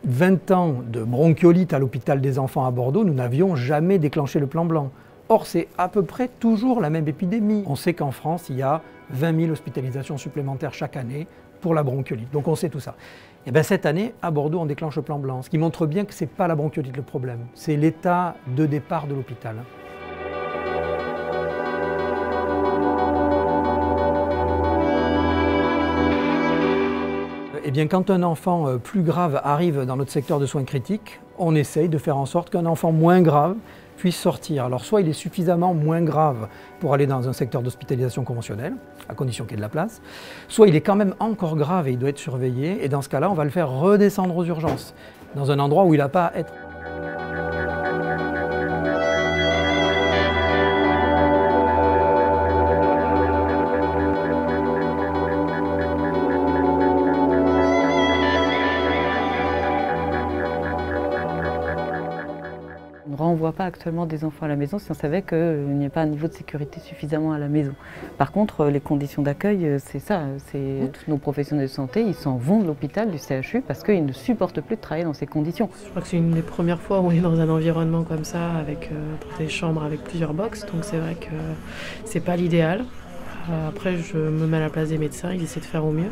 20 ans de bronchiolite à l'hôpital des enfants à Bordeaux, nous n'avions jamais déclenché le plan blanc. Or, c'est à peu près toujours la même épidémie. On sait qu'en France, il y a 20 000 hospitalisations supplémentaires chaque année pour la bronchiolite. Donc on sait tout ça. Et bien cette année, à Bordeaux, on déclenche le plan blanc, ce qui montre bien que ce n'est pas la bronchiolite le problème, c'est l'état de départ de l'hôpital. Eh bien, quand un enfant plus grave arrive dans notre secteur de soins critiques, on essaye de faire en sorte qu'un enfant moins grave puisse sortir. Alors soit il est suffisamment moins grave pour aller dans un secteur d'hospitalisation conventionnelle, à condition qu'il y ait de la place, soit il est quand même encore grave et il doit être surveillé, et dans ce cas-là, on va le faire redescendre aux urgences, dans un endroit où il n'a pas à être. On ne renvoie pas actuellement des enfants à la maison si on savait qu'il n'y a pas un niveau de sécurité suffisamment à la maison. Par contre, les conditions d'accueil, c'est ça. Tous nos professionnels de santé, ils s'en vont de l'hôpital, du CHU, parce qu'ils ne supportent plus de travailler dans ces conditions. Je crois que c'est une des premières fois où on est dans un environnement comme ça, avec des chambres avec plusieurs box, donc c'est vrai que c'est pas l'idéal. Après, je me mets à la place des médecins, ils essaient de faire au mieux.